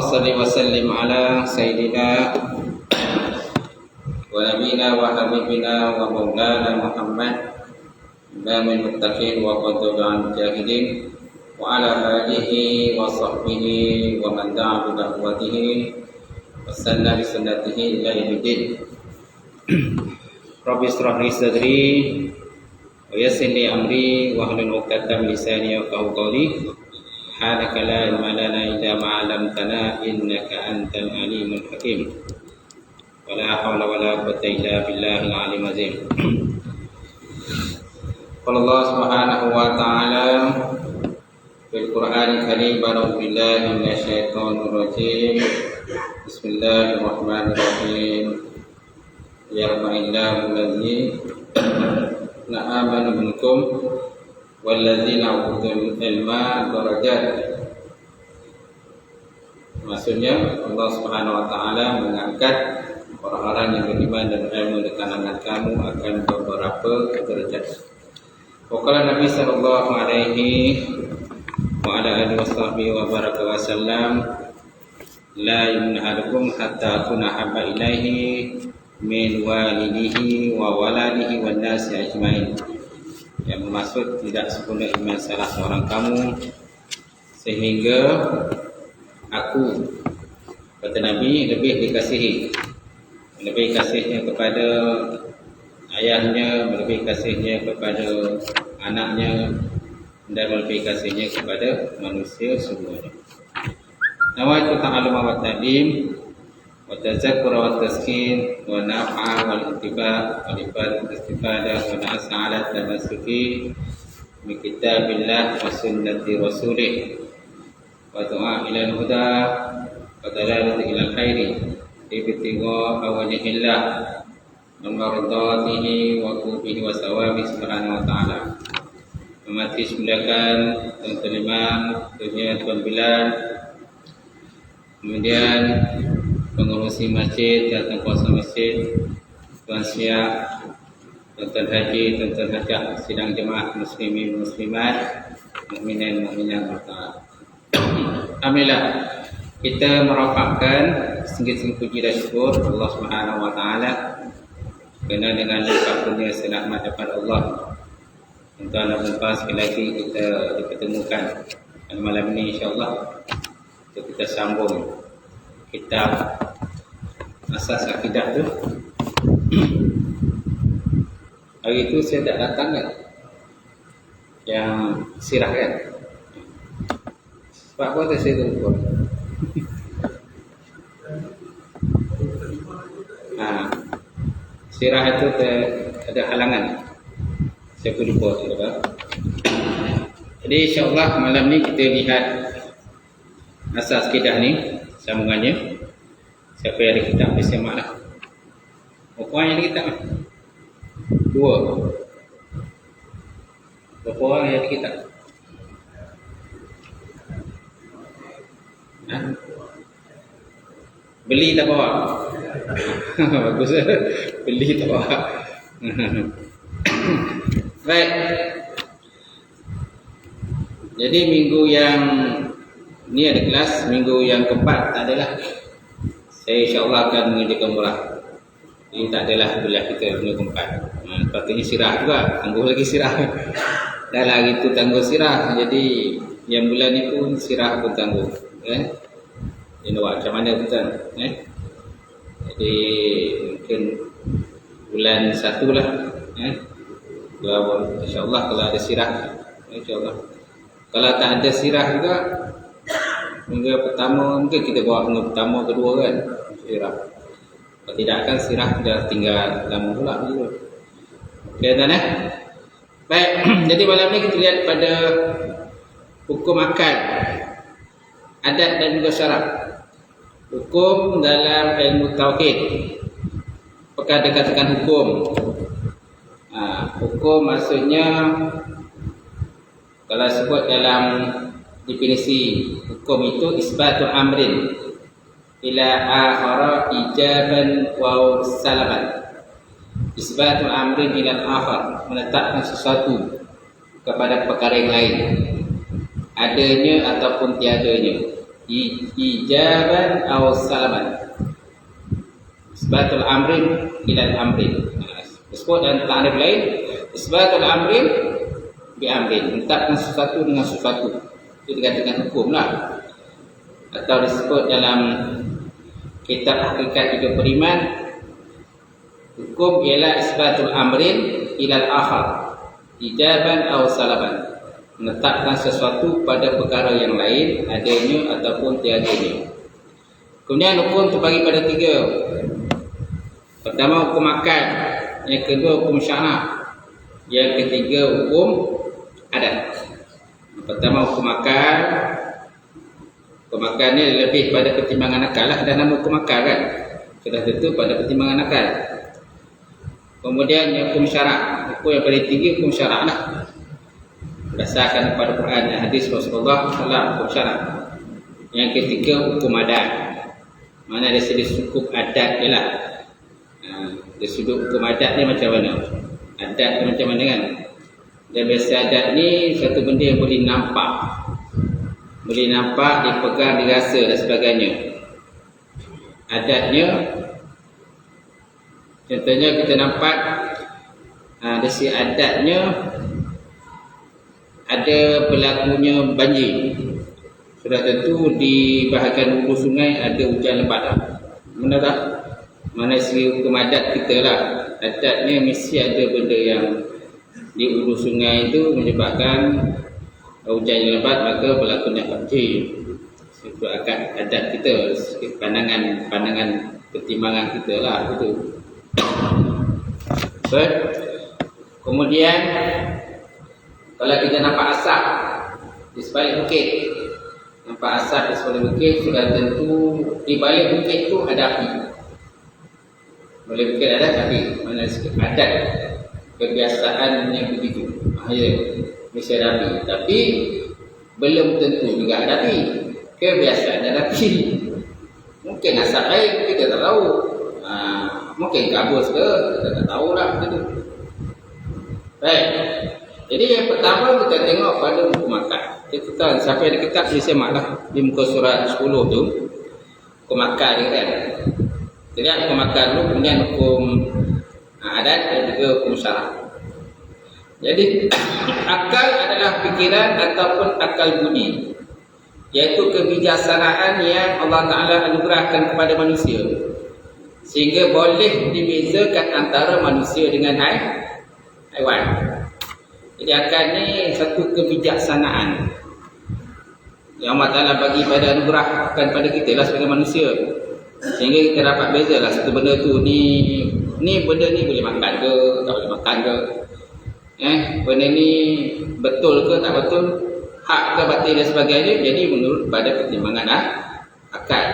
salli wa sallim ala sayyidina wa nabiyina wa habibina wa maulana Muhammad imamul muttaqin wa qadul mujahidin wa ala alihi wa sahbihi wa man da'a bi da'watihi wa sanna bi sunnatihi ila yaumiddin. Rabbi ishrah li sadri wa yassir li amri wa hlul 'uqdatam min lisani yafqahu qawli. Subhanaka la ilma lana illa ma 'allamtana innaka antal alimul hakim. Wala haula wala quwwata illa billahil aliyyil azim. Qala Allah Subhanahu wa ta'ala fil Qur'anil Karim, a'udzu billahi minasyaitonir rajim. Bismillahirrahmanirrahim. Yarfa'illahu alladziina aamanu minkum walladzina utul ilma darajat. Maksudnya Allah Subhanahu wa taala mengangkat orang-orang yang beriman dan berilmu di kalangan kamu akan beberapa derajat. Waqala Nabi sallallahu alaihi wa ala alihi wa baraka wa sallam, la yumnahadukum hatta akuna habba ilaihi min walidihi wa waladihi wan nasi ajmain. Yang bermaksud tidak sempurna iman salah seorang kamu sehingga aku, kata Nabi, lebih dikasihi, lebih kasihnya kepada ayahnya, lebih kasihnya kepada anaknya, dan lebih kasihnya kepada manusia semuanya. Nawaitu ta'alluma wa ta'lim wa tazakkura wa taskin wa naf'a wal intiba wal istifadah wa na'asa ala tamassuki bi kitabillah wa sunnati rasulih wa du'a ila al-huda wa dalalati ila al-khairi ibtigha awajihillah wa mardatihi wa qubihi wa sawabi subhanahu wa ta'ala. Mati sembilan Tuan Imam, Tuan Bilal, kemudian pengurusi masjid dan kuasa masjid, Tuan Siap, Tuan Haji, Tuan Hajah, sidang jemaah muslimin muslimat, mukminin mukminat berkah. Alhamdulillah, kita merapatkan sedikit puji dan syukur Allah Subhanahu wa taala kerana dengan lipat kurnia selamat daripada Allah. Tuan dan puan, sekali lagi kita dipertemukan pada malam ini insya-Allah untuk kita sambung kitab Asas Akidah tu. Hari itu saya tak datang kan, yang sirah kan. Sebab apa saya lupa? Sirah itu ada halangan. Saya pun lupa tu apa. Jadi insya-Allah malam ni kita lihat Asas Akidah ni sambungannya. Siapa yang ada kitab dia semak lah. Berapa orang yang ada kitab? Dua. Berapa orang yang ada kitab? Beli tak bawa? Bagus lah. Beli tak bawa. Baik. Jadi minggu yang ni ada kelas, minggu yang keempat tak adalah. Saya insya-Allah akan mengerjakan murah. Jadi tak adalah kuliah kita minggu keempat. Patutnya sirah juga, tangguh lagi sirah. Dah lah itu tangguh sirah. Jadi yang bulan ni pun sirah pun tangguh. Dia nak buat macam mana pun kan. Jadi mungkin bulan 1 lah. InsyaAllah kalau ada sirah, InsyaAllah. Kalau tak ada sirah juga, minggu pertama mungkin kita bawa minggu pertama kedua kan sirah. Kalau tidak kan sirah dah tinggal lama pula gitu. Okey tuan Baik, jadi malam ni kita lihat pada hukum akal, adat dan juga syarak. Hukum dalam ilmu tauhid. Apakah dikatakan hukum? Hukum maksudnya kalau sebut dalam definisi hukum itu isbatul amrin ila akhara ijaban wa salaban. Isbatul amrin ila akhar, menetapkan sesuatu kepada perkara yang lain, adanya ataupun tiadanya. ijaban atau salaman. Isbatul amrin ila amrin. Disebut dalam ta'rif lain, isbatul amrin bi amrin, menetapkan sesuatu dengan sesuatu. Itu dikatakan hukum lah. Atau disebut dalam kitab Hakikat Hidup Beriman, hukum ialah isbatul amrin ila al-akhar, ijaban atau salaman, menetapkan sesuatu pada perkara yang lain, adanya ataupun tiadanya. Kemudian hukum terbagi pada 3. Pertama hukum akal, yang kedua hukum syarak, yang ketiga hukum adat. Pertama hukum akal. Hukum akal ni lebih pada pertimbangan akal lah, dan nama hukum akal kan sudah tentu pada pertimbangan akal. Kemudian hukum syarak, hukum yang paling tinggi hukum syarak lah, berdasarkan kepada Quran dan hadis Rasulullah SAW, hukum syarak. Yang ketiga hukum adat, mana dari segi hukum adat je lah. Dari sudut hukum adat ni macam mana, adat ni macam mana kan. Dan biasa adat ni satu benda yang boleh nampak, dipegang, dirasa dan sebagainya. Adatnya, contohnya kita nampak dari segi adatnya ada berlakunya banjir. Sudah tentu di bahagian hulu sungai ada hujan lebat lah. Mana tak? Mana segi hukum adat kita lah. Adatnya mesti ada benda yang di hulu sungai itu menyebabkan hujan yang lebat, maka berlakunya banjir. Itu akad adat kita, pandangan pertimbangan kita lah itu. Kemudian kalau kita nampak asap di sebalik bukit, nampak asap di sebalik bukit, sudah tentu di balik bukit itu ada api. Balik bukit ada api, mana adat kebiasaan yang begitu. Ya, mesti ada api, tapi belum tentu juga ada api. Kebiasaan ada api. Mungkin asap air kita tak tahu. Mungkin kabus ke, kita tak tahu lah gitu. Baik. Jadi yang pertama kita tengok pada hukum akal. Kita siapa yang dekat boleh semak lah di muka surat 10 tu, hukum akal dia kan. Jadi hukum akal dulu, kemudian hukum adat dan juga hukum syarak. Jadi akal adalah fikiran ataupun akal budi, iaitu kebijaksanaan yang Allah Ta'ala anugerahkan kepada manusia, sehingga boleh dibezakan antara manusia dengan haiwan. Jadi akal ni satu kebijaksanaan yang Allah Ta'ala bagi pada anugerahkan pada kita lah sebagai manusia, sehingga kita dapat bezalah satu benda tu, ni benda ni boleh makan ke, tak boleh makan ke, benda ni betul ke tak betul, hak ke batil dan sebagainya. Jadi menurut pada pertimbangan akal.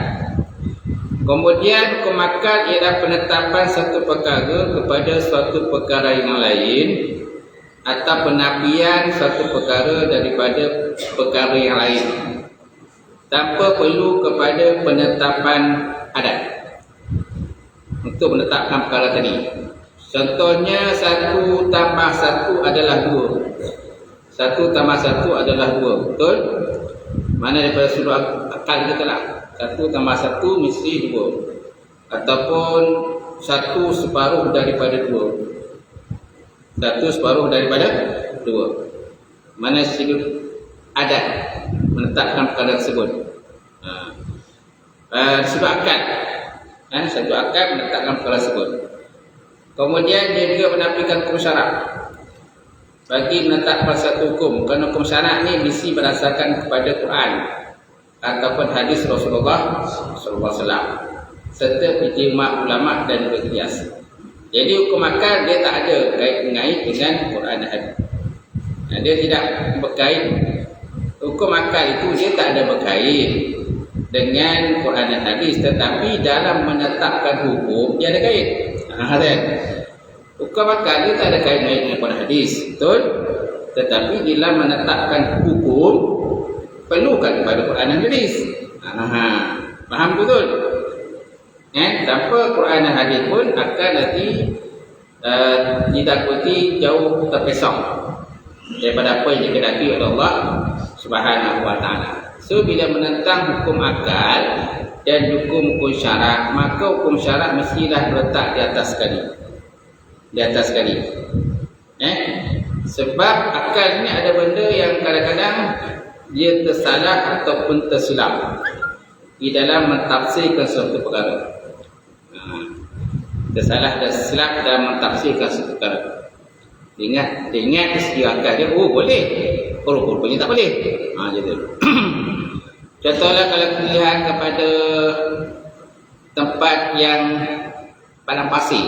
Kemudian hukum akal ialah penetapan satu perkara kepada suatu perkara yang lain, atau penafian suatu perkara daripada perkara yang lain, tanpa perlu kepada penetapan adat untuk menetapkan perkara tadi. Contohnya 1 tambah 1 adalah 2. 1 tambah 1 adalah 2. Betul? Mana daripada sudut akal kita lah. 1 tambah 1 mesti 2. Ataupun 1 separuh daripada 2. 1 separuh daripada 2. Mana sudut adat menetapkan perkara tersebut. Sudut akal. Sudut akal menetapkan perkara tersebut. Kemudian dia juga menafikan hukum syarak bagi menetapkan satu hukum, kerana hukum syarak ni mesti berdasarkan kepada Quran ataupun hadis Rasulullah SAW serta ijma' ulama' dan juga qiyas. Jadi hukum akal dia tak ada kait-mengait dengan Quran dan hadis. Dia tidak berkait. Hukum akal itu dia tak ada berkait dengan Quran dan hadis, tetapi dalam menetapkan hukum dia ada kait. Hukum akal dia tak ada kait-mengait dengan Quran hadis, betul? Tetapi bila menetapkan hukum perlukan kepada Quran dan hadis. Faham betul? Tanpa Quran dan hadis pun akan nanti ditakuti jauh terpesong. daripada apa yang dikehendaki oleh Allah Subhanahu wa taala. So bila menentang hukum akal dan hukum syarak, maka hukum syarak mestilah berletak di atas sekali. Di atas sekali. Sebab akal ni ada benda yang kadang-kadang dia tersalah ataupun tersilap di dalam mentafsirkan suatu perkara. Tersalah dan silap dalam mentafsirkan suatu perkara. Ingat dari segi akal dia, oh boleh, rupanya tak boleh. Gitu. Contohlah kalau kita lihat kepada tempat yang padang pasir.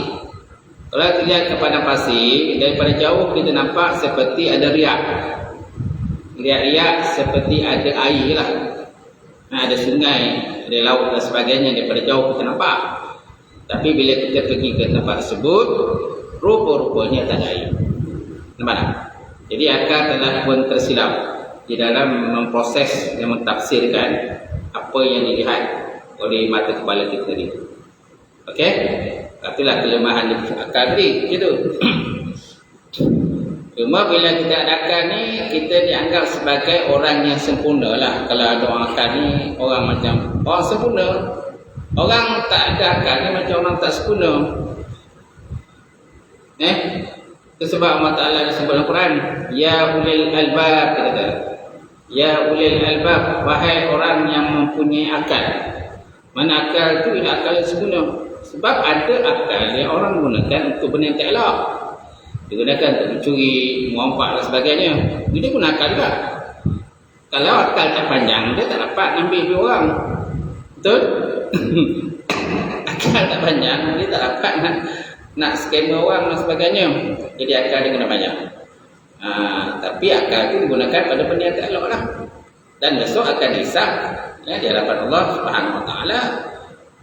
Kalau kita lihat ke padang pasir, daripada jauh kita nampak seperti ada riak. Riak-riak seperti ada air lah. Ada sungai, ada laut dan sebagainya. Daripada jauh kita nampak. Tapi bila kita pergi ke tempat tersebut, rupa-rupanya tak ada air. Nampak tak? Jadi akal telah pun tersilap di dalam memproses dan mentafsirkan apa yang dilihat oleh mata kepala kita ni. Okey? Itulah kelemahan akal ni, gitu. Cuma bila kita ada akal ni, kita dianggap sebagai orang yang sempurna lah. Kalau ada orang akal ni, orang macam orang sempurna. Orang tak ada akal ni macam orang tak sempurna. Itu sebab Allah Ta'ala disebut dalam Quran, Ya ulil albab, kita kata. Ya ulil albab, wahai orang yang mempunyai akal. Mana akal tu ialah akal yang sempurna. Sebab ada akal yang orang gunakan untuk benda yang tak elok. Digunakan untuk mencuri, merompak dan sebagainya. Dia guna akal juga. Kalau akal tak panjang, dia tak dapat ambil duit orang. Betul? Akal tak panjang, dia tak dapat nak scam orang dan sebagainya. Jadi akal dia guna banyak. Tapi akal itu digunakan pada benda yang tak elok lah. Dan besok akan hisab di hadapan Allah Subhanahu wa taala.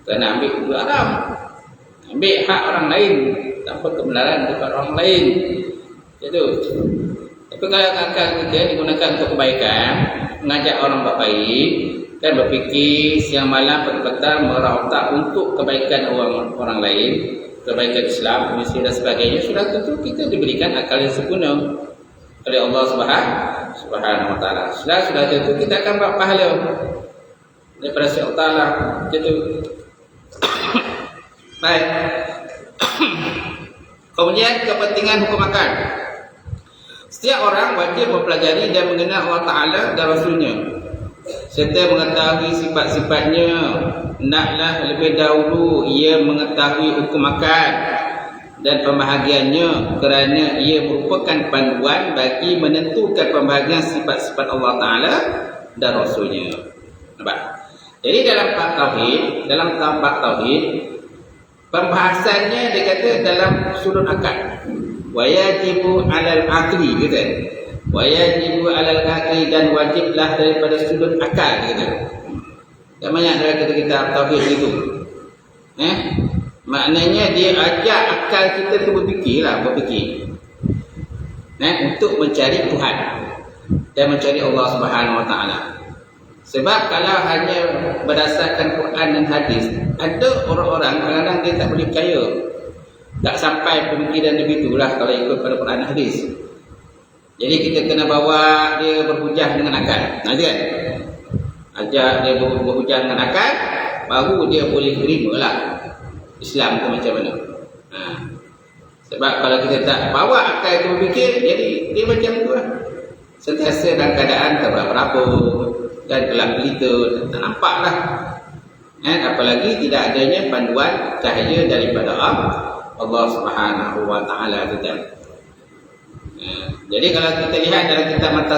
Kena ambil duit haram, ambil hak orang lain tanpa kebenaran daripada orang lain. Itu. Tapi kalau akal kita digunakan untuk kebaikan, mengajak orang buat baik, dan berfikir siang malam petang meraup otak untuk kebaikan orang lain, kebaikan Islam, misi dan sebagainya, sudah tentu kita diberikan akal yang sempurna oleh Allah Subhanahu wa taala. Sudah tentu kita akan dapat pahala daripada Allah Taala. Gitu. Baik. Kemudian kepentingan hukum akal. Setiap orang wajib mempelajari dan mengenal Allah Ta'ala dan Rasulnya, serta mengetahui sifat-sifatnya. Hendaklah lebih dahulu ia mengetahui hukum akal dan pembahagiannya, kerana ia merupakan panduan bagi menentukan pembahagian sifat-sifat Allah Ta'ala dan Rasulnya. Nampak? Jadi dalam bab tauhid, pembahasannya dia kata dalam sudut akal. Wa yajibu 'alal aqli, gitu. Wa yajibu 'alal aqli, dan wajiblah daripada sudut akal, gitu. Tak banyak dalam kitab tauhid itu. Maknanya dia ajak akal kita tu berfikir. Untuk mencari Tuhan dan mencari Allah Subhanahu wa taala. Sebab kalau hanya berdasarkan Quran dan hadis, ada orang-orang kadang-kadang dia tak boleh percaya. Tak sampai pemikiran dia begitulah kalau ikut pada Quran dan hadis. Jadi kita kena bawa dia berhujah dengan akal. Kan? Ajak dia berhujah dengan akal, baru dia boleh terima lah Islam tu macam mana. Sebab kalau kita tak bawa akal itu berfikir, jadi dia macam tu lah. Sentiasa dalam keadaan terberapa dan gelap gelita, tak nampak lah. Apalagi tidak adanya panduan cahaya daripada Allah Subhanahu wa taala itu. Jadi kalau kita lihat dalam kitab Mata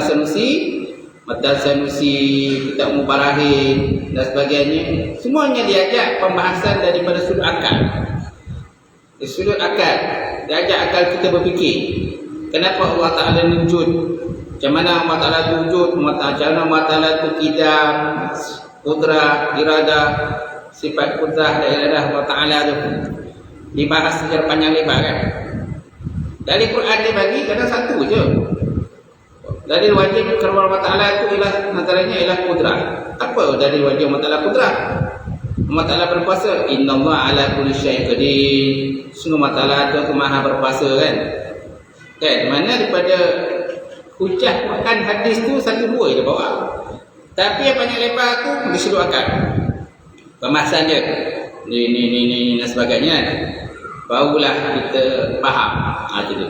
Sanusi, kitab Mubarahin dan sebagainya, semuanya diajak pembahasan daripada sudut akal. Sudut akal, diajak akal kita berfikir. Kenapa Allah Ta'ala wujud? Macam mana Allah Ta'ala itu wujud? Macam mana Allah Ta'ala itu kidam, kudrah, iradah, sifat kudrah dan iradah Allah Ta'ala itu dibahas secara panjang lebar, kan? Dari Quran dia bagi kadang satu je. Dari wajib kerana Allah Ta'ala itu ialah antaranya ialah kudrah. Apa dari wajib Allah Ta'ala kudrah? Allah Ta'ala berkuasa. Innallaha ala kulli syai'in qadir. Sungguh Allah Ta'ala itu Maha berkuasa, kan? Mana daripada Hujah Quran hadis tu satu dua je bawa. Tapi yang banyak lebar tu di seluruh akal. Pembahasan dia ni dan sebagainya. Barulah kita faham. Jadi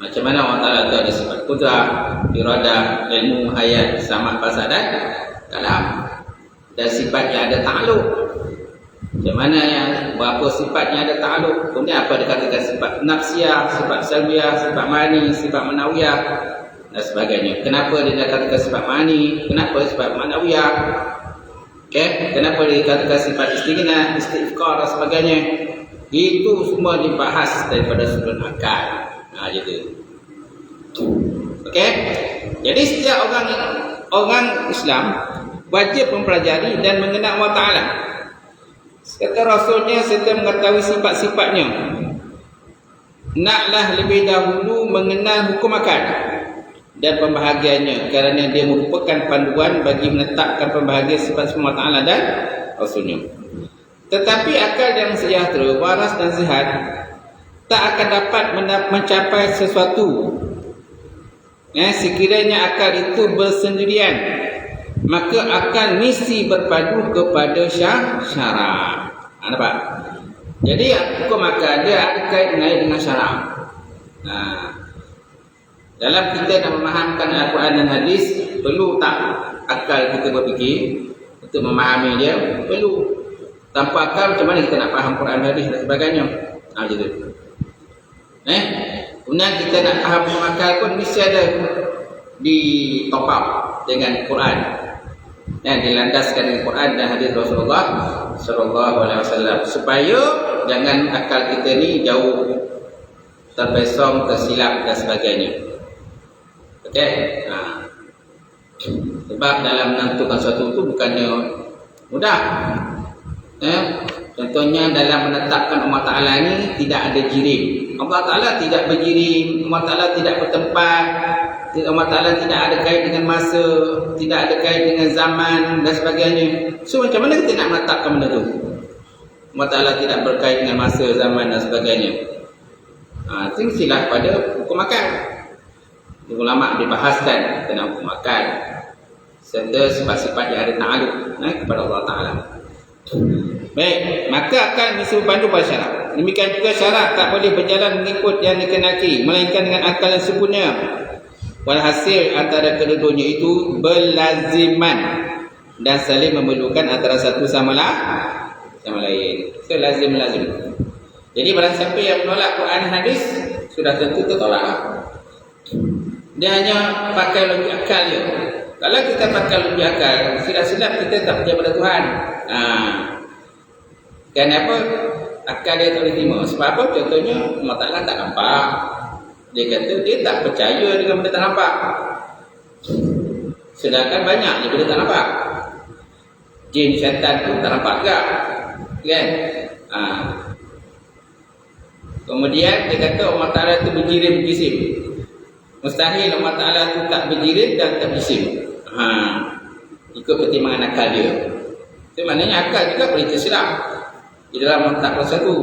macam mana Allah Ta'ala tu ada sifat kudrah, iradah, ilmu, hayat, sama pasal dan kalam. Dan sifat yang ada ta'aluk. Macam mana yang berapa sifat yang ada ta'aluk. Kemudian apa dikatakan sifat nafsiyah, sifat salbiyah, sifat mani, sifat manawiyah dan sebagainya. Kenapa dia dikatakan sifat mani, kenapa sifat manawiyah, kenapa dia dikatakan sifat istighna, istighfar dan sebagainya. Itu semua dibahas daripada sudut akal. Gitu. Jadi setiap orang Islam wajib mempelajari dan mengenal Allah Ta'ala. Kata Rasulnya serta mengetahui sifat-sifatnya. Naklah lebih dahulu mengenal hukum akal dan pembahagiannya, kerana dia merupakan panduan bagi menetapkan pembahagian sifat Allah Ta'ala dan Rasulnya. Tetapi akal yang sejahtera, waras dan sihat tak akan dapat mencapai sesuatu sekiranya akal itu bersendirian, maka akan mesti berpadu kepada syarak. Nampak? Jadi hukum akal dia ada kait dengan syarak. Dalam kita nak memahamkan Al-Quran dan hadis, perlu tak akal kita berfikir untuk memahami dia? Perlu. Tanpa akal macam mana kita nak faham Quran, hadis dan sebagainya? Gitu. Kemudian kita nak faham akal pun mesti ada di top up dengan Quran, dilandaskan dengan Quran dan hadis Rasulullah sallallahu alaihi wasallam, supaya jangan akal kita ni jauh terpesong, tersilap dan sebagainya. Sebab dalam menentukan sesuatu itu bukannya mudah. Contohnya dalam menetapkan Allah Ta'ala ni tidak ada jirim. Allah Ta'ala tidak berjirim, Allah Ta'ala tidak bertempat, Allah Ta'ala tidak ada kait dengan masa, tidak ada kait dengan zaman dan sebagainya. So macam mana kita nak menetapkan benda tu? Allah Ta'ala tidak berkait dengan masa, zaman dan sebagainya. Itu silah pada hukum akal. Ulama dibahaskan tentang hukum akal serta sifat-sifat yang ada ta'aluk kepada Allah Ta'ala. Baik, maka akal mesti berpandu pada syarak. Demikian juga syarak tak boleh berjalan mengikut yang dikehendaki, melainkan dengan akal yang sempurna. Walhasil antara kedua-duanya itu berlaziman dan saling memerlukan antara satu sama lain. So lazim. Jadi barang siapa yang menolak Quran hadis, sudah tentu tertolak. Dia hanya pakai logik akal je. Kalau kita pakai logik akal, silap-silap kita tak percaya pada Tuhan. Kenapa? Akal dia tak boleh terima. Sebab apa? Contohnya Allah Ta'ala tak nampak. Dia kata dia tak percaya dengan benda tak nampak. Sedangkan banyak je benda tak nampak. Jin, syaitan tu tak nampak juga, kan? Kemudian dia kata Allah Ta'ala tu berjirim berjisim. Mustahil Allah Ta'ala tu tak berjirim dan tak berjisim. Ikut pertimbangan akal dia. Itu maknanya akal juga boleh tersilap di dalam menetapkan satu.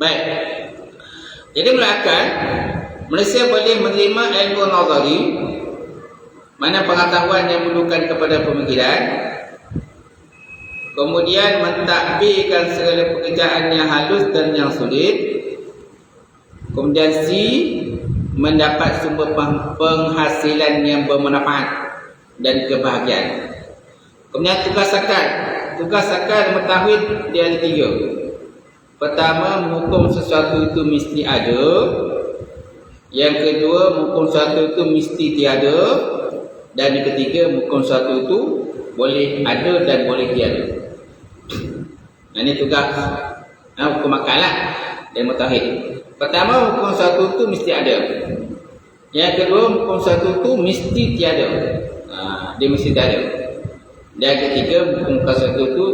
Baik. Jadi melalui akal, manusia boleh menerima ilmu nazari, mana pengetahuan yang menunjukkan kepada pemikiran, kemudian mentadbirkan segala pekerjaan yang halus dan yang sulit, kemudian C, mendapat sumber penghasilan yang bermanfaat dan kebahagiaan. Kemudian tugas akal mengetahui dia ada 3. Pertama, menghukum sesuatu itu mesti ada. Yang kedua, menghukum sesuatu itu mesti tiada. Dan yang ketiga, menghukum sesuatu itu boleh ada dan boleh tiada. Ini tugas hukum akal dan mutahid. Pertama, hukum sesuatu itu mesti ada. Yang kedua, hukum sesuatu itu mesti tiada. Dia mesti tiada. Dan yang ketiga, hukum sesuatu itu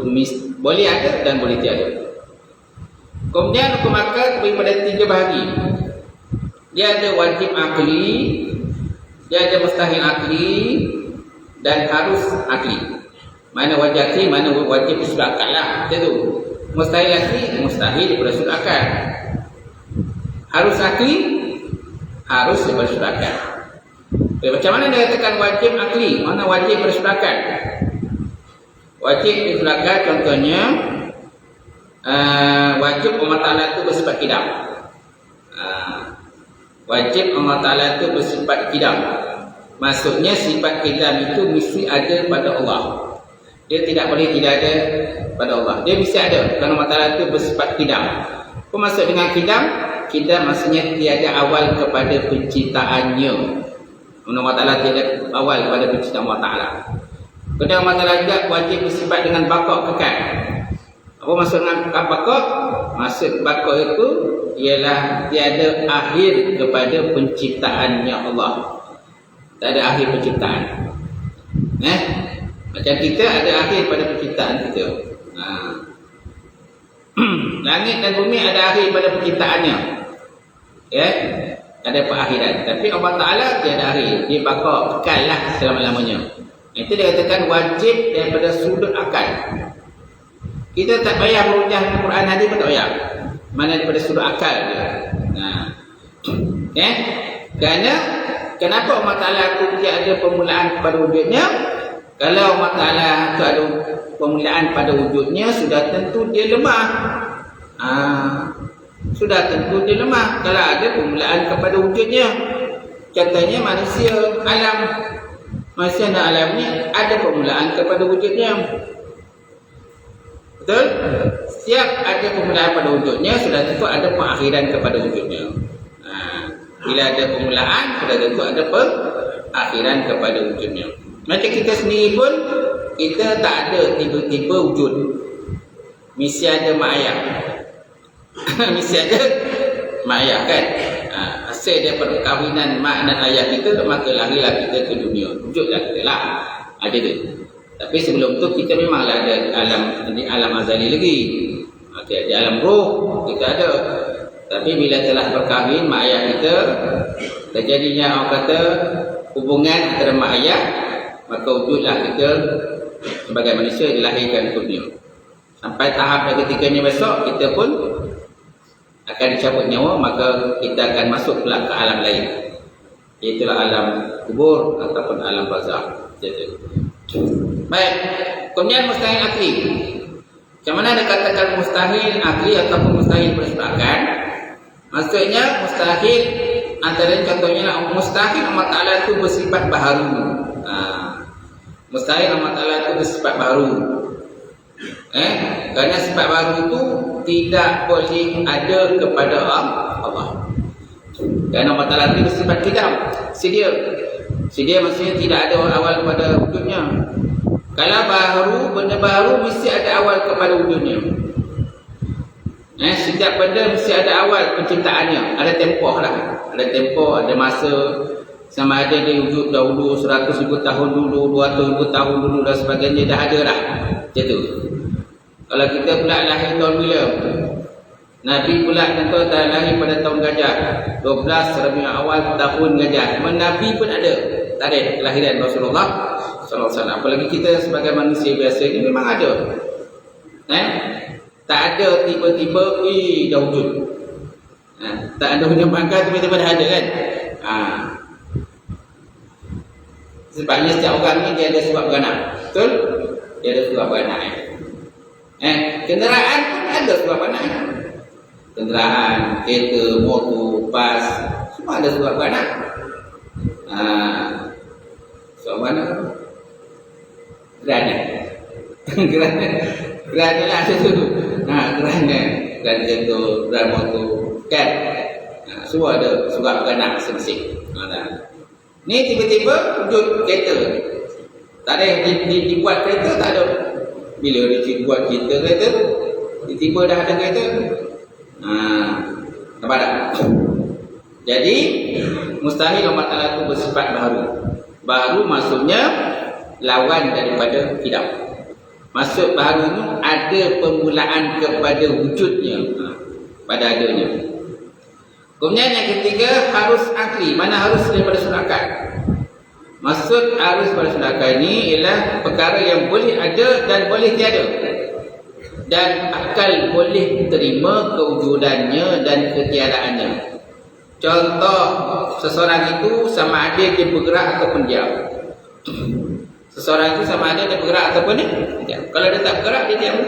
boleh ada dan boleh tiada. Kemudian hukum akal terbagi pada 3 bahagi. Dia ada wajib akli, dia ada mustahil akli dan harus akli. Mana wajib akli, mana wajib usul akal lah. Macam tu. Mustahil akli, mustahil daripada usul akal. Harus akli, harus bersepakat. Macam mana dia katakan wajib akli? Mana wajib bersepakat? Wajib bersepakat contohnya wajib Allah Ta'ala itu bersifat qidam. Wajib Allah Ta'ala itu bersifat qidam. Maksudnya sifat qidam itu mesti ada pada Allah. Dia tidak boleh tidak ada pada Allah. Dia mesti ada kerana Allah Ta'ala itu bersifat qidam. Apa maksud dengan qidam? Qidam maksudnya tiada awal kepada penciptaannya. Allah Ta'ala tiada awal kepada penciptaan Allah Ta'ala. Kemudian Allah Ta'ala juga wajib bersifat dengan baqa' kekal. Apa maksud dengan baqa'? Maksud baqa' itu ialah tiada akhir kepada penciptaannya Allah. Tak ada akhir penciptaan. Macam kita ada akhir pada penciptaan kita. Langit dan bumi ada akhir pada penciptaannya. Ya, ada perakhiran. Tapi Allah Ta'ala tiada akhir. Dia baqa' kekal lah selama-lamanya. Itu dia katakan wajib daripada sudut akal. Kita tak payah merujah Quran hadis pun tak payah. Mana daripada sudut akal dia. Kerana kenapa Allah Ta'ala itu dia ada permulaan kepada wujudnya? Kalau Allah Ta'ala itu ada permulaan pada wujudnya, sudah tentu dia lemah. Sudah tentu dia lemah kalau ada permulaan kepada wujudnya. Contohnya manusia alam. Manusia dan alam ni ada permulaan kepada wujudnya. Betul? Setiap ada permulaan pada wujudnya, sudah tentu ada perakhiran kepada wujudnya. Bila ada permulaan, sudah tentu ada perakhiran kepada wujudnya. Macam kita sendiri pun, kita tak ada tiba-tiba wujud. Mesti ada mak ayah. Mesti ada mak ayah kan? Hasil daripada perkahwinan mak dan ayah kita, maka lahirlah kita ke dunia. Wujudlah kita lah. Ada dia. Tapi sebelum tu kita memanglah ada alam azali lagi. Di alam roh kita ada. Tapi bila telah berkahwin mak ayah kita, terjadinya orang kata hubungan antara mak ayah, maka wujudlah kita sebagai manusia dilahirkan ke dunia. Sampai tahap yang ketiganya besok, kita pun akan dicabut nyawa, maka kita akan masuk pula ke alam lain. Itulah alam kubur ataupun alam barzakh. Baik, kemudian mustahil akli. Macam mana ada katakan mustahil akli ataupun mustahil bersepakat? Maksudnya mustahil, antara contohnya mustahil Allah Ta'ala itu bersifat baharu. Mustahil Allah Ta'ala itu bersifat baharu. Kerana sifat baru itu tidak boleh ada kepada Allah. Kerana Allah Ta'ala itu bersifat qidam, sedia. Sedia maksudnya tidak ada awal pada wujudnya. Kalau baru, benda baru mesti ada awal kepada wujudnya. Setiap benda mesti ada awal penciptaannya. Ada tempoh lah. Ada tempoh, ada masa. Sama ada dia wujud dahulu 100,000 tahun dulu, 200,000 tahun dulu dan sebagainya, dah ada dah. Macam tu. Kalau kita pula lahir tahun bila? Nabi pula tentu tak lahir pada tahun gajah, 12 Rabiul Awal tahun gajah. Nabi pun ada tarikh kelahiran Rasulullah sallallahu alaihi wasallam. Apalagi kita sebagai manusia biasa ni memang ada. Tak ada tiba-tiba dah wujud. Tak ada punya pangkat tiba-tiba dah ada kan? Sebabnya setiap orang ni dia ada sebab beranak. Betul? Dia ada sebab beranak. Kenderaan pun ada sebab beranak. Kenderaan, kereta, motor, bas, semua ada sebab beranak. Sebab mana? Kerana kerana lah ada tu. Kerana kereta, kerana motor, kan? Semua ada sebab beranak masing-masing. Ni tiba-tiba wujud kereta. Tak ada dibuat kereta, tak ada. Bila dibuat kereta tiba-tiba dah ada kereta. Nampak tak? Jadi mustahil Allah Ta'ala itu bersifat baru. Baru maksudnya lawan daripada qidam. Maksud baru itu ada permulaan kepada wujudnya, pada adanya. Kemudian yang ketiga, harus akli. Mana harus daripada surakat? Maksud harus daripada surakat ini ialah perkara yang boleh ada dan boleh tiada, dan akal boleh terima kewujudannya dan ketiadaannya. Contoh seseorang itu sama ada dia bergerak ataupun diam. Seseorang itu sama ada dia bergerak ataupun diam. Kalau dia tak bergerak, dia diam.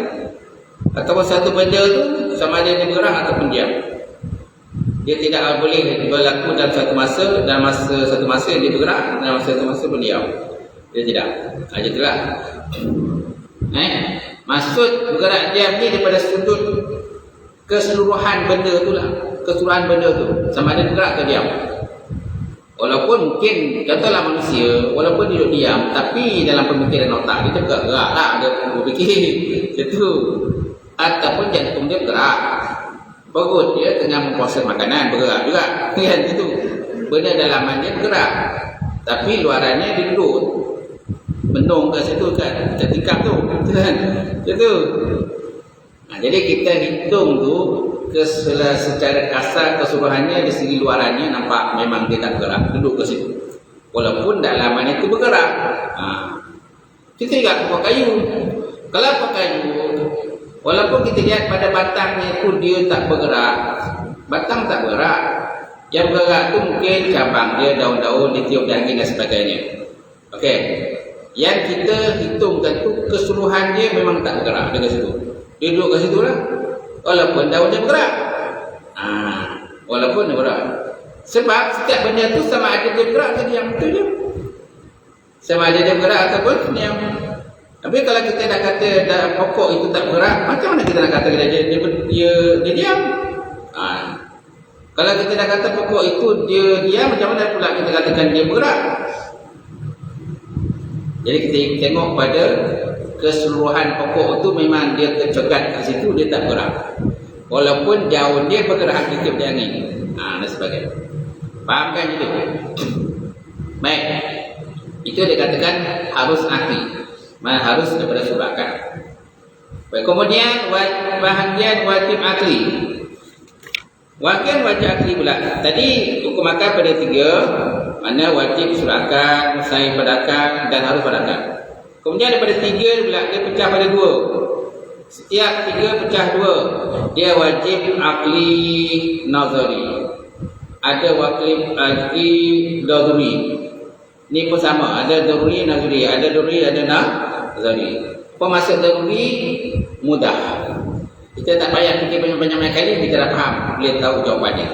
Ataupun satu benda tu sama ada dia bergerak ataupun diam. Dia tidak boleh berlaku dalam satu masa dia bergerak, dalam satu masa pun diam. Dia tidak. Macam itulah. Maksud bergerak diam ni daripada sudut keseluruhan benda tu lah. Keseluruhan benda tu sama ada bergerak atau diam. Walaupun mungkin contohlah manusia, walaupun dia duduk diam, tapi dalam pemikiran otak dia bergerak lah, dia berfikir macam tu. Ataupun jantung dia bergerak, perut dia tengah memproses makanan bergerak juga kan, itu benda dalaman dia bergerak, tapi luarannya dia duduk bendung kat situ kan, macam tikam tu kan, macam tu. Jadi kita hitung tu secara kasar keseluruhannya, di segi luarannya nampak memang dia tak bergerak, duduk ke situ, walaupun dalamannya itu bergerak. Kita ingat pokok kayu, kalau pokok kayu walaupun kita lihat pada batangnya itu dia tak bergerak, batang tak bergerak, yang bergerak tu mungkin cabang dia, daun-daun ditiup angin dan sebagainya. Okey, yang kita hitungkan tu keseluruhannya memang tak bergerak dekat situ, dia duduk kat situ lah, walaupun daunnya bergerak. Walaupun dia bergerak, sebab setiap benda tu sama ada dia bergerak atau diam, betul je, sama ada dia bergerak ataupun diam. Tapi kalau kita dah kata pokok itu tak bergerak, macam mana kita nak kata dia diam? Kalau kita dah kata pokok itu dia diam, macam mana pula kita katakan dia bergerak? Jadi kita tengok pada keseluruhan pokok itu memang dia tercegat kat situ, dia tak bergerak. Walaupun daun dia bergerak ditiup di angin, dan sebagainya. Faham kan itu? Baik, itu dikatakan harus akli, harus daripada sebabkan. Kemudian bahagian wajib akli. Bahagian wajib akli pula. Tadi hukum akal pada 3, mana wajib surakan, mustahil pada akal dan harus pada akal. Kemudian daripada 3 pula dia pecah pada 2. Setiap 3 pecah 2. Dia wajib akli nazari. Ada wajib akli daruri. Ni pun sama, ada daruri, nazari, ada daruri, ada nazari. Maksud daruri mudah. Kita tak payah fikir banyak-banyak kali, kita dah faham, boleh tahu jawapannya.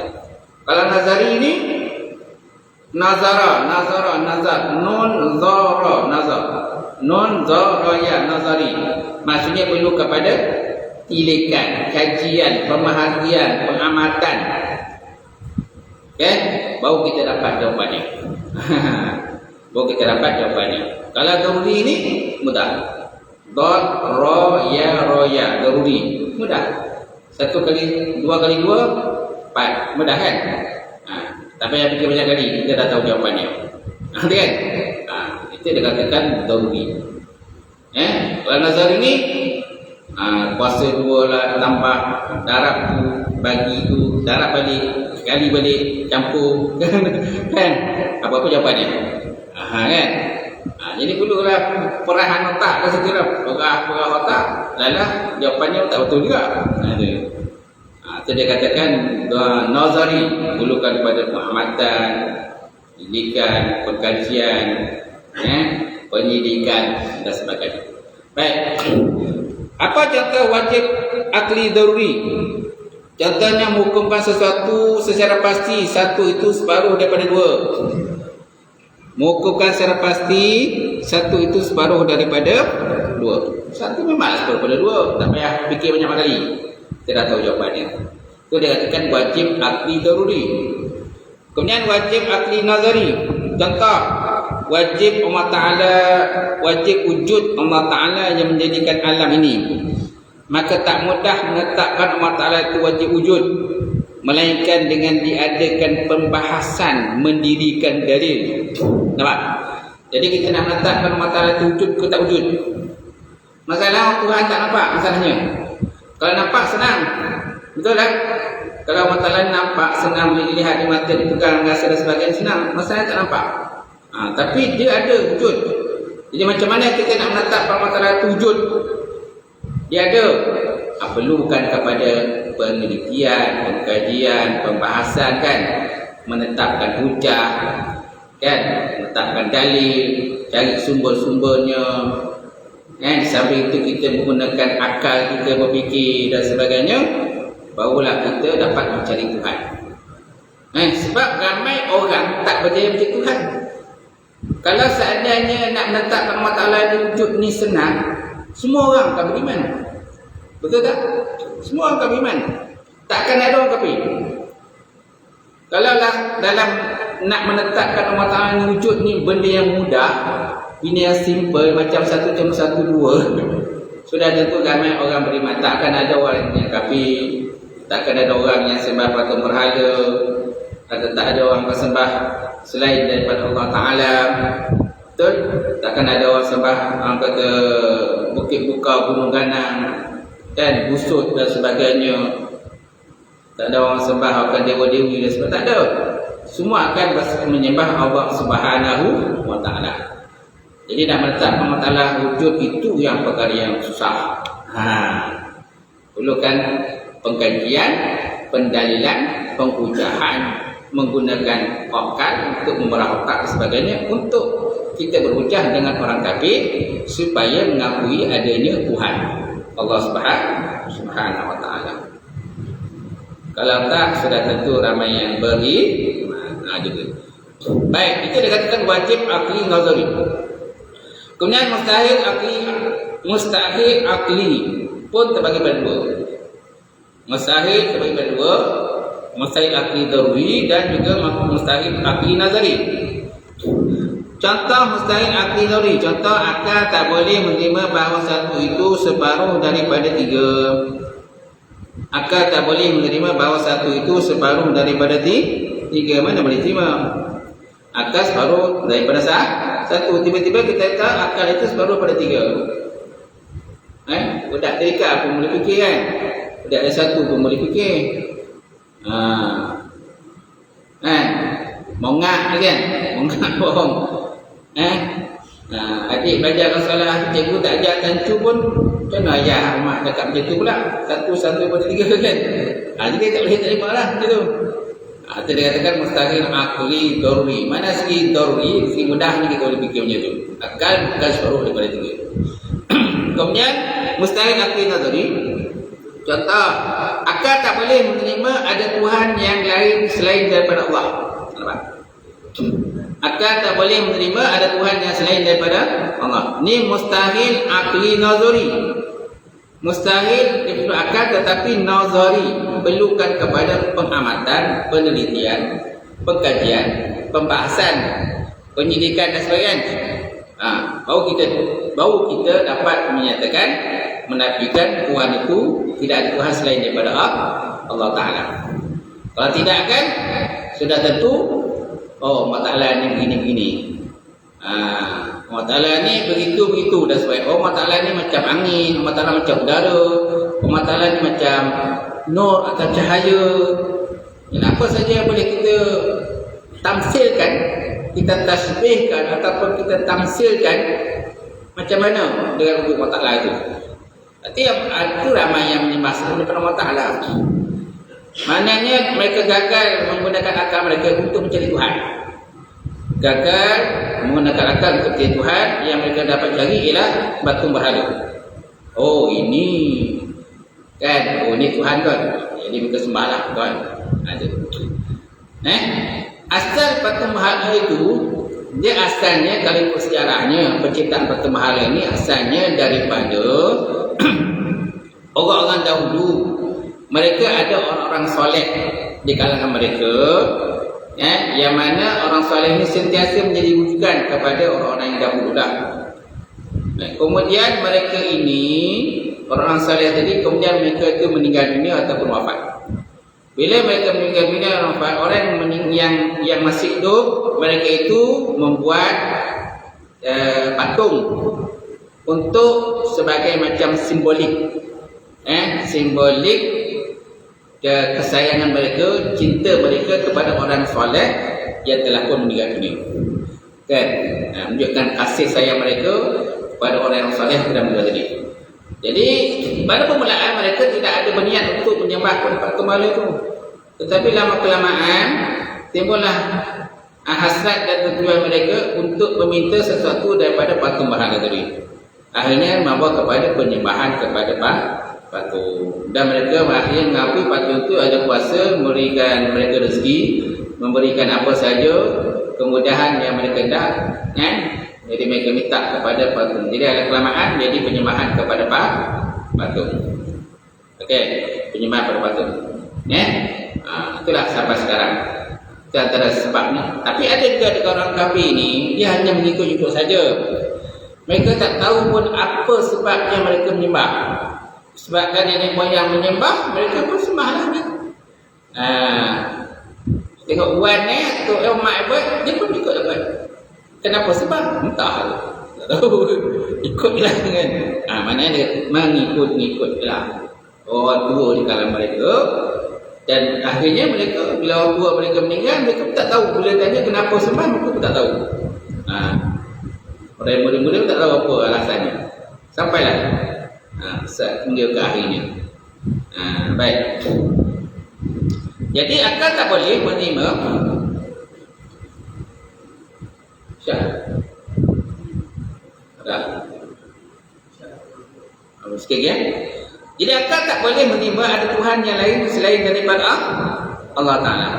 Kalau nazari ni nazar, nun zara, nazar. Nun zara ya nazari. Maksudnya perlu kepada tilikan, kajian, pemerhatian, pengamatan. Okay? Baru kita dapat jawapannya. Baru kita dapat jawapannya. Kalau daruri ni mudah. Dot, ra, ya, daruri. Mudah. 1 kali 2 kali 2 4. Mudah kan? Tak payah fikir banyak kali, kita dah tahu jawapannya. Kan? Itu dikatakan daruri. Kalau nazar ini kuasa 2 lah, tambah darab tu, bagi tu, darab balik, sekali balik, campur. Kan? Apa-apa jawapannya. Kan? Jadi perlulah perahan otak ke situ lah. Perah otak, lalah jawapannya tak betul juga. Itu dia katakan nazari, perlukan kepada pengamatan, didikan, pengkajian, penyidikan dan sebagainya. Baik. Apa contoh wajib akli daruri? Contohnya menghukumkan sesuatu secara pasti, satu itu separuh daripada 2. Menghukumkan secara pasti, satu itu separuh daripada 2. Satu memang separuh daripada 2, tak payah fikir banyak kali, kita dah tahu jawapannya. Itu dia katakan wajib akli daruri. Kemudian wajib akli nazari. Contoh, wajib Allah Ta'ala, wajib wujud Allah Ta'ala yang menjadikan alam ini. Maka tak mudah menetapkan Allah Ta'ala itu wajib wujud, melainkan dengan diadakan pembahasan mendirikan dalil. Nampak? Jadi kita nak menetapkan Allah Ta'ala itu wujud ke tak wujud. Masalah Tuhan tak nampak masalahnya. Kalau nampak senang, betul tak? Kalau Allah Ta'ala nampak senang, boleh dilihat di mata, dipegang, rasa dan sebagainya, senang. Masalahnya tak nampak. Tapi dia ada wujud. Jadi macam mana kita nak menetapkan Allah Ta'ala itu wujud? Dia ada. Perlukan kepada penelitian, pengkajian, pembahasan kan. menetapkan hujah, kan, menetapkan dalil, cari sumber-sumbernya, kan. Sambil itu kita menggunakan akal kita berfikir dan sebagainya, barulah kita dapat mencari Tuhan. Sebab ramai orang tak berjaya mencari Tuhan. Kalau seandainya nak menetapkan Allah Ta'ala di wujud ni senang, semua orang akan beriman. Betul tak? Semua orang akan beriman. Takkan ada orang kafir. Kalau lah dalam nak menetapkan Allah Ta'ala ni wujud ni benda yang mudah, ini yang simple, macam 1+1=2, sudah tentu ramai orang beriman. Takkan ada orang yang kafir, takkan ada orang yang sembah patung berhala, atau tak ada orang bersembah selain daripada Allah Ta'ala. Betul? Takkan ada orang sembah, orang kata bukit buka, gunung ganang, dan busut dan sebagainya. Tak ada orang sembah akan dewa-dewi dan sebagainya. Tak ada. Semua akan menyembah Allah Subhanahu wa Ta'ala. Jadi nak menetapkan Allah Ta'ala wujud itu yang perkara yang susah. Perlukan pengkajian, pendalilan, penghujahan, menggunakan akal untuk memerah otak dan sebagainya, untuk kita berhujah dengan orang kafir supaya mengakui adanya Tuhan Allah Subhanahu wa Ta'ala. Kalau tak, sudah tentu ramai yang beriman juga. Baik, itu dikatakan wajib akli nazari. Kemudian mustahil akli pun terbagi pada dua. Mustahil terbagi pada dua, mustahil akli daruri dan juga mustahil akli nazari. Contoh mustahil akli daruri, contoh akal tak boleh menerima bahawa satu itu separuh daripada tiga. Akal tak boleh menerima bahawa satu itu separuh daripada tiga. Mana boleh terima? Akal separuh daripada satu. Tiba-tiba kita tahu akal itu separuh pada tiga. Budak terikat pun boleh fikir, kan? Budak ada satu pun boleh fikir. Mongak, kan? Mongak bohong. Adik belajar salah, cikgu tak ajar tancu pun, macam mana ayah mak cakap macam tu pula? Satu pada tiga, kan? Jadi tak boleh terima lah macam tu. Itu dia katakan mustahil akli daruri. Mana segi daruri, segi mudah ni kita boleh fikir macam tu. Akal bukan separuh daripada tiga. Kemudian mustahil akli nazari, contoh akal tak boleh menerima ada Tuhan yang lain selain daripada Allah. Akal tak boleh menerima ada Tuhan yang selain daripada Allah. Ini mustahil akli nazari. Mustahil daripada akal tetapi nazari, perlukan kepada pengamatan, penelitian, pengkajian, pembahasan, penyidikan dan sebagainya. Baru kita dapat menyatakan, menafikan Tuhan itu tidak ada Tuhan selain daripada Allah Ta'ala. Kalau tidak, kan, sudah tentu Allah Ta'ala ni begini-begini. Allah Ta'ala ni begitu-begitu dan sebagainya. Allah Ta'ala ni macam angin, Allah Ta'ala macam udara, Allah Ta'ala ni macam nur atau cahaya. Dan apa saja yang boleh kita tamsilkan, kita tasbihkan ataupun kita tamsilkan, macam mana dengan wujud Allah Ta'ala itu. Berarti itu ramai yang menyembah daripada Allah Ta'ala. Maknanya mereka gagal menggunakan akal mereka untuk mencari Tuhan. Gagal menggunakan akal untuk mencari Tuhan. Yang mereka dapat cari ialah batu berhala. Oh ini, kan? Oh ini Tuhan, kan? Jadi mereka sembahlah Tuhan. Ada. Asal batu berhala itu, dia asalnya kalau ikut sejarahnya, penciptaan batu berhala ini asalnya daripada orang-orang dahulu. Mereka ada orang-orang soleh di kalangan mereka, yang mana orang soleh ini sentiasa menjadi rujukan kepada orang-orang yang dahulu dah. Kemudian mereka ini, orang-orang soleh tadi, kemudian mereka itu meninggal dunia ataupun wafat. Bila mereka meninggal dunia, orang yang masih hidup, mereka itu membuat patung untuk sebagai macam simbolik, simbolik kesayangan mereka, cinta mereka kepada orang soleh yang telah pun meninggal dunia, kan? Menunjukkan kasih sayang mereka kepada orang yang soleh yang telah meninggal tadi. Jadi pada permulaan mereka tidak ada berniat untuk menyembah patung berhala itu, tetapi lama kelamaan timbullah hasrat dan tujuan mereka untuk meminta sesuatu daripada patung berhala tadi. Akhirnya membawa kepada penyembahan kepada patung. Dan mereka akhirnya mengakui patung itu ada kuasa memberikan mereka rezeki, memberikan apa saja kemudahan yang mereka nak, kan? Jadi mereka minta kepada patung. Jadi ada kelamaan jadi penyembahan kepada patung. Okey, penyembahan kepada patung. Itulah sampai sekarang. Itu antara sebabnya. Tapi ada juga orang kafir ni, dia hanya mengikut-ikut saja. Mereka tak tahu pun apa sebabnya mereka menyembah. Sebabkan nenek moyang menyembah, mereka pun sembahlah dia. Tengok Wan ni, Tok Mak buat, dia pun ikut buat. Kenapa sebab? Entah. Tak tahu. Ikutlah kan. Maknanya dia mengikut-ikutlah. Orang tua di kalangan mereka. Dan akhirnya mereka, bila orang tua mereka meninggal, mereka pun tak tahu. Bila tanya kenapa sembah, mereka pun tak tahu. Orang yang muda-muda tak tahu apa alasannya. Sampailah hingga ke akhirnya. Baik. Jadi akal tak boleh menerima sikit ya. Jadi akal tak boleh menerima ada Tuhan yang lain selain daripada Allah Ta'ala.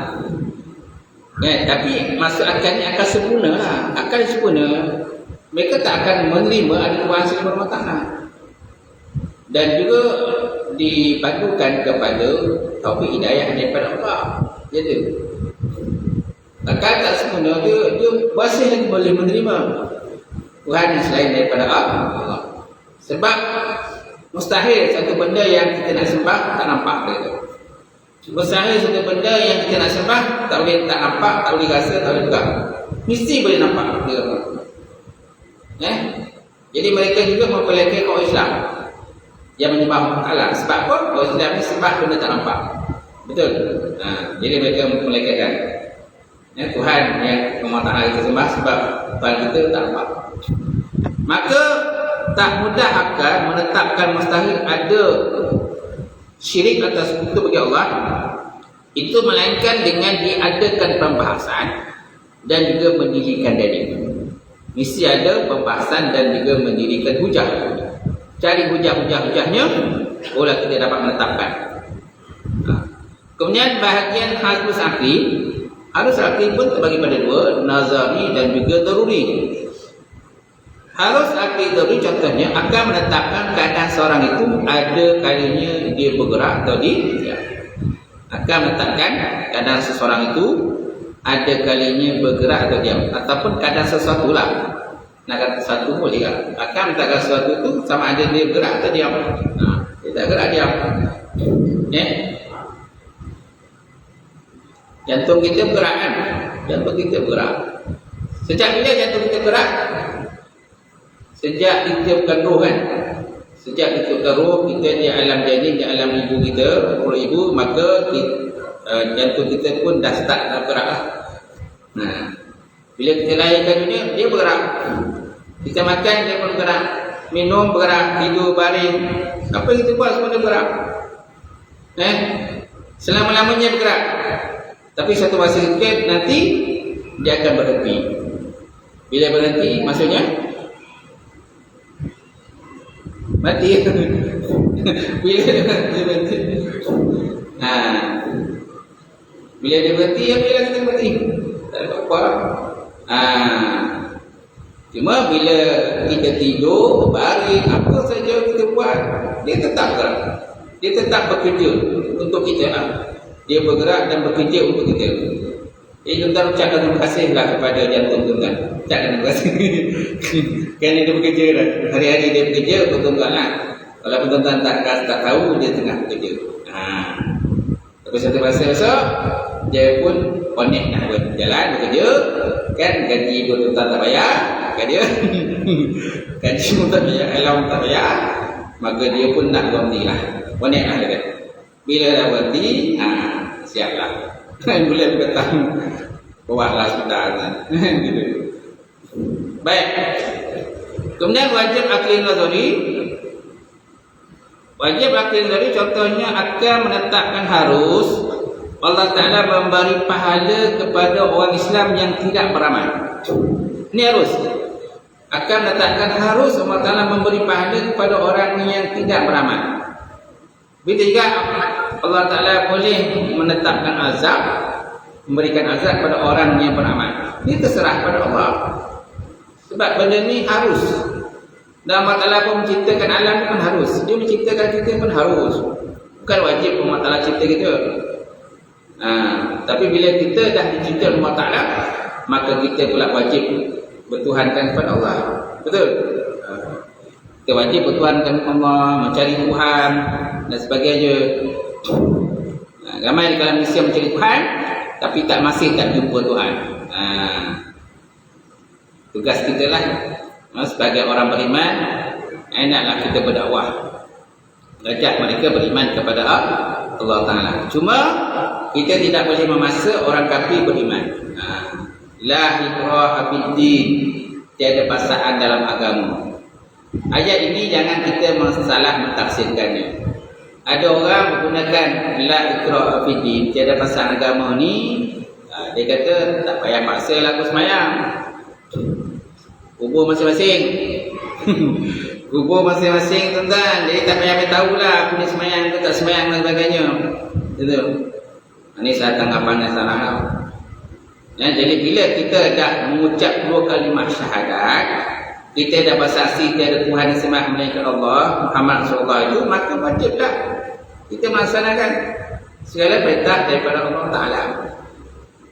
Tapi maksud akalnya akal sempurna lah. Akal sempurna, mereka tak akan menerima ada Tuhan selain Allah Ta'ala. Dan juga dipadukan kepada taufik hidayah daripada Allah. Jadi akal tak sempurna, dia masih lagi boleh menerima Tuhan selain daripada Allah. Sebab mustahil satu benda yang kita nak sembah tak nampak dia. Mustahil satu benda yang kita nak sembah tak boleh tak nampak, tak boleh rasa, tak boleh pegang. Mesti boleh nampak dia. Jadi mereka juga memperlekehkan orang Islam yang menyembah Allah. Sebab apa? Orang Islam ni sembah benda tak nampak. Betul? Jadi mereka memperlekehkan Tuhan yang mematakan kita sembah sebab Tuhan kita tak nampak. Maka tak mudah akan menetapkan mustahil ada syirik atau sekutu bagi Allah itu, melainkan dengan diadakan pembahasan dan juga mendirikan dalil. Mesti ada pembahasan dan juga mendirikan hujah. Cari hujah-hujahnya, barulah kita dapat menetapkan. Kemudian bahagian harus akli. Harus akli pun terbagi pada dua, nazari dan juga daruri. Harus akli daruri contohnya akan menetapkan keadaan seorang itu ada kalinya dia bergerak atau dia akan menetapkan keadaan seseorang itu ada kalinya bergerak atau diam, ataupun keadaan sesuatu lah. Nak kata sesuatu boleh tak? Akan menetapkan sesuatu itu sama ada dia bergerak atau diam. Dia tak gerak, diam. Jantung kita bergerak kan? Jantung kita bergerak. Sejak bila jantung kita bergerak? Sejak kita bukan roh kan? Sejak kita bukan roh, kita di alam janin, di alam ibu kita, roh ibu, maka jantung kita pun dah start bergerak lah. Bila kita lahirkan dunia, dia bergerak. Kita makan, dia pun bergerak. Minum, bergerak. Tidur, baring. Apa yang kita buat semua dia bergerak. Selama-lamanya bergerak. Tapi satu masa sikit nanti dia akan berhenti. Bila berhenti, maksudnya mati. Bila dia berhenti, bila dia berhenti, ya bila kita berhenti. Tak ada apa-apa. Cuma bila kita tidur, baring, apa saja kita buat, dia tetap bergerak. Dia tetap bekerja untuk kita lah. Dia bergerak dan bekerja untuk kita. Jadi tuan-tuan ucapkan terima kasihlah kepada jantung tuan-tuan. Ucapkan terima kasih. Kerana dia bekerja lah. Hari-hari dia bekerja untuk tuan-tuan lah. Kalau tuan-tuan tak tahu, dia tengah bekerja. Tapi satu masa besok, dia pun connect nak berjalan, bekerja. Kan gaji pun tuan-tuan tak bayar. Kan dia? Gaji pun tak bayar, alam tak bayar. Maka dia pun nak berhenti lah. Connect lah dia kan. Bila dah berhenti, siaplah. Bulan petang bawahlah sebentar gitu. Baik. Kemudian wajib akli nazari. Wajib akli nazari contohnya akan menetapkan harus Allah Ta'ala memberi pahala kepada orang Islam yang tidak beramal. Ini harus. Akan menetapkan harus Allah Ta'ala memberi pahala kepada orang yang tidak beramal. Begitu juga Allah Ta'ala boleh menetapkan azab, memberikan azab pada orang yang beramal. Ini terserah pada Allah. Sebab benda ni harus. Dan Allah Ta'ala pun menciptakan alam pun harus. Dia menciptakan kita pun harus. Bukan wajib Allah Ta'ala cipta kita. Tapi bila kita dah dicipta Allah Ta'ala, maka kita pula wajib bertuhankan kepada Allah. Betul? Kita wajib bertuhankan Allah, mencari Tuhan dan sebagainya. Ramai di kalangan Malaysia mencari Tuhan, tapi masih tak jumpa Tuhan. Tugas kita lah sebagai orang beriman, hendaklah kita berdakwah, mengajak mereka beriman kepada Allah Ta'ala. Cuma kita tidak boleh memaksa orang kafir beriman. La ikraha fid-din, tiada paksaan dalam agama. Ayat ini jangan kita salah mentafsirkannya. Ada orang menggunakan la ikraha fid-din, tiada paksaan agama ni, dia kata tak payah paksa lah aku semayang. Kubur masing-masing. Kubur masing-masing tuan-tuan. Jadi tak payah tahulah aku ni semayang ke tak semayang dan sebagainya. Betul. Ini saya tanggapan yang salah. Jadi bila kita dah mengucap dua kalimah syahadat, kita dah bersaksi tiada Tuhan yang sembah melainkan Allah, Muhammad SAW itu, maka wajiblah kita melaksanakan segala perintah daripada Allah Ta'ala.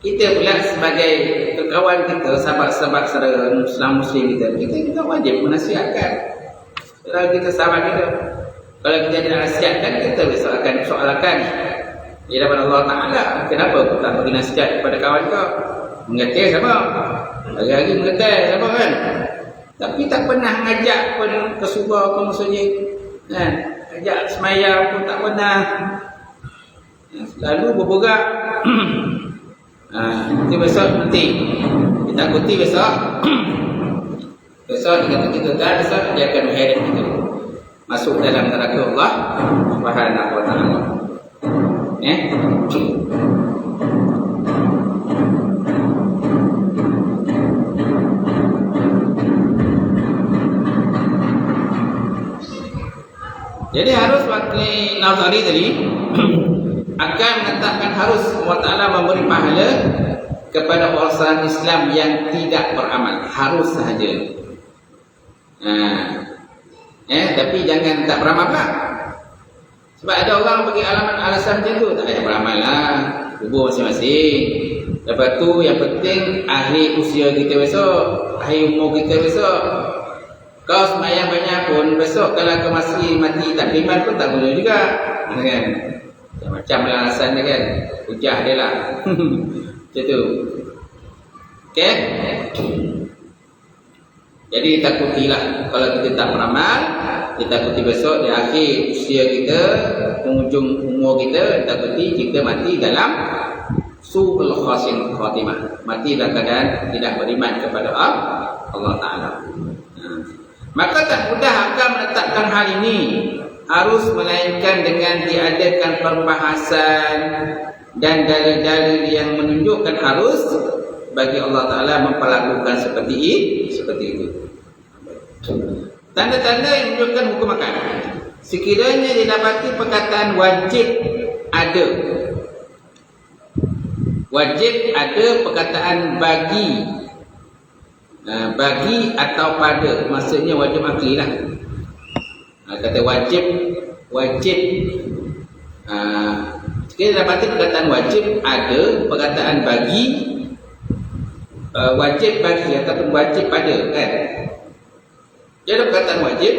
Kita pula sebagai kawan kita, sahabat-sahabat saudara Muslim kita wajib menasihatkan saudara kita, sahabat kita. Kalau kita tidak nasihatkan, kita besok akan soalkan di hadapan Allah Ta'ala. Kenapa aku tak bagi nasihat kepada kawan kau? Mengetir sama, hari-hari mengetir sama kan? Tapi tak pernah ngajak pun ke surau, ke masjid kan? Ajak semayang pun tak pernah. Selalu berborak. Nanti besok nanti kita takuti besok dia kata kita dah besok dia akan mengheret kita masuk dalam neraka Allah Subhanahu wa ta'ala. Jadi harus wakil Nazari tadi akan menetapkan harus Allah Ta'ala memberi pahala kepada orang Islam yang tidak beramal. Harus sahaja. Tapi jangan tak beramal pula. Sebab ada orang bagi alasan macam tu. Tak payah beramal lah. Kubur masing-masing. Lepas tu yang penting akhir usia kita besok, akhir umur kita besok. Kau semayang banyak pun besok kalau kau masih mati tak beriman pun tak boleh juga. Kan? Macam alasan dia kan, hujah dia lah. Macam tu. Okay? Jadi takutilah kalau kita tak beramal, kita takuti besok di akhir usia kita, penghujung umur kita, takuti kita mati dalam su'ul khatimah, mati dalam keadaan tidak beriman kepada Allah Ta'ala. Maka tak mudah akan menetapkan hal ini, harus melainkan dengan diadakan perbahasan dan dalil-dalil yang menunjukkan harus bagi Allah Ta'ala memperlakukan seperti itu. Tanda-tanda yang menunjukkan hukum akal. Sekiranya didapati perkataan wajib ada. Wajib ada perkataan bagi. Bagi atau pada, maksudnya wajib akli lah. Kata wajib. Kita dapati perkataan wajib ada, perkataan bagi, wajib bagi ataupun wajib pada kan. Dia ada perkataan wajib,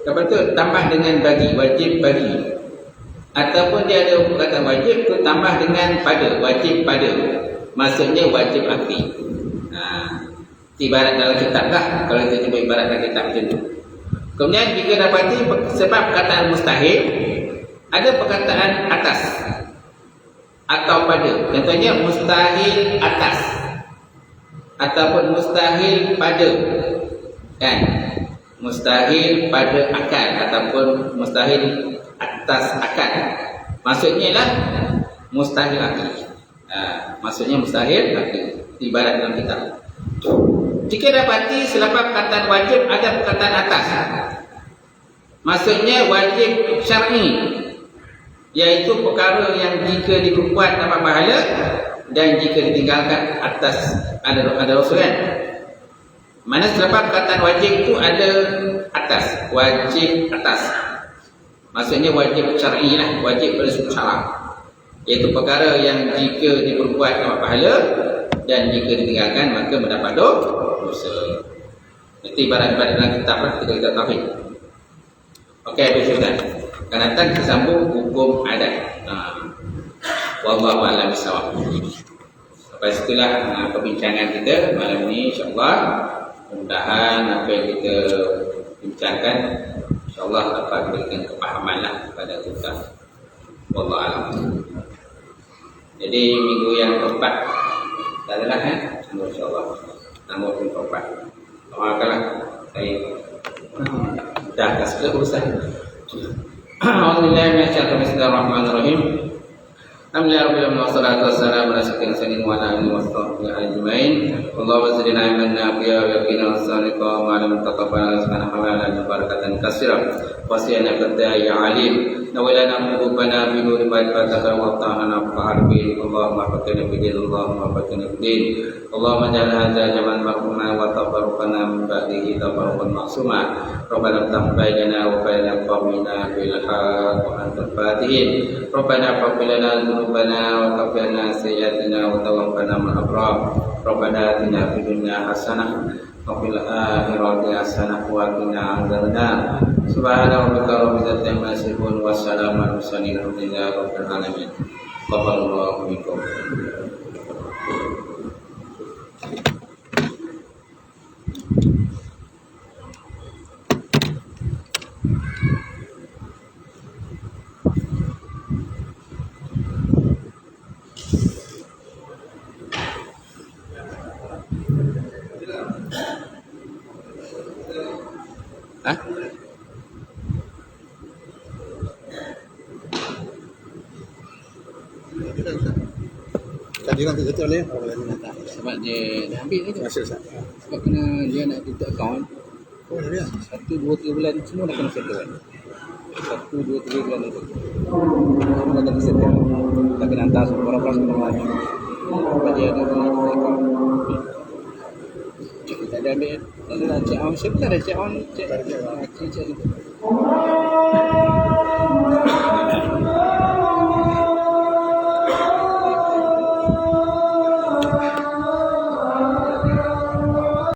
lepas tu tambah dengan bagi, wajib bagi. Ataupun dia ada perkataan wajib tu tambah dengan pada, wajib pada. Maksudnya wajib akli. Ibarat dalam kitab lah, kalau kita cuba ibarat dalam kitab macam tu. Kemudian jika dapati sebab perkataan mustahil, ada perkataan atas atau pada. Contohnya mustahil atas ataupun mustahil pada, kan? Mustahil pada akal ataupun mustahil atas akal. Maksudnya lah mustahil akli. Maksudnya mustahil akli. Ibarat dalam kitab. Jika dapati selepas perkataan wajib ada perkataan atas. Maksudnya wajib syar'i, iaitu perkara yang jika diperbuat dapat pahala dan jika ditinggalkan atas ada dosa kan. Mana selepas perkataan wajib itu ada atas, wajib atas. Maksudnya wajib syar'i lah, wajib pada suku syarak. Iaitu perkara yang jika diperbuat dapat pahala dan jika ditinggalkan maka mendapat dosa. Nanti ibarat-ibarat dalam kitab lah, kita tauhid. Okey, habis Ustaz. Akan datang kita sambung hukum adat. Wallahu a'lam bishawab. Sampai situlah perbincangan kita malam ini, insya-Allah. Mudah-mudahan apa yang kita bincangkan insya-Allah dapat memberikan kepahamanlah kepada kita. Wallahu a'lam. Jadi minggu yang keempat tak adalah insya-Allah. Nombor yang keempat. Doakanlah saya dah kasih urusan. Alhamdulillah, bismillahirrahmanirrahim. Alhamdulillah rabbil alamin wassalatu wassalamu ala sayyidina sayyidina wa ala alihi wa sahbihi ajmain. Allahumma zidna ilman nafi'a wa yaqina as-sadiqa wa ala mutaqabbal subhanahu wa ta'ala barakatan katsira wa siyana qadai alim. Nawilana qulubana bi nuri ma'rifatika wa ta'ana fa'arbi. Allahumma fakina bidin, Allahumma fakina bidin. Allahumma ja'al hadza jaman marhuma wa tabarrukana min ba'dihi tabarrukan ma'suma. Rabbana taqabbal wa baina qawmina bil haqq wa antal fatihin. Rabbana faghfir lana dhunubana wa kaffir 'anna sayyi'atina wa tawaffana ma'al abrar. Rabbana atina fid dunya hasanah wa fil akhirati hasanah wa qina adzabannar. Subhana rabbika rabbil izzati amma yasifun wa salamun 'alal mursalin walhamdulillahi rabbil alamin. Taqabbalallahu minkum. Tadi kan tu boleh Sebab dia dah ambil itu. masuk sah. Sebab kena dia nak tutup akaun. Oh dia. 1, 2, 3 bulan semua dah kena settle kan. 1, 2, 3 bulan itu. Semua dah kena settle. Tak kena hantar semua orang kena lagi. Sebab dia ada akaun. Kita ada ambil. Tak ada check on. Siapa tak ada check on? Check itu.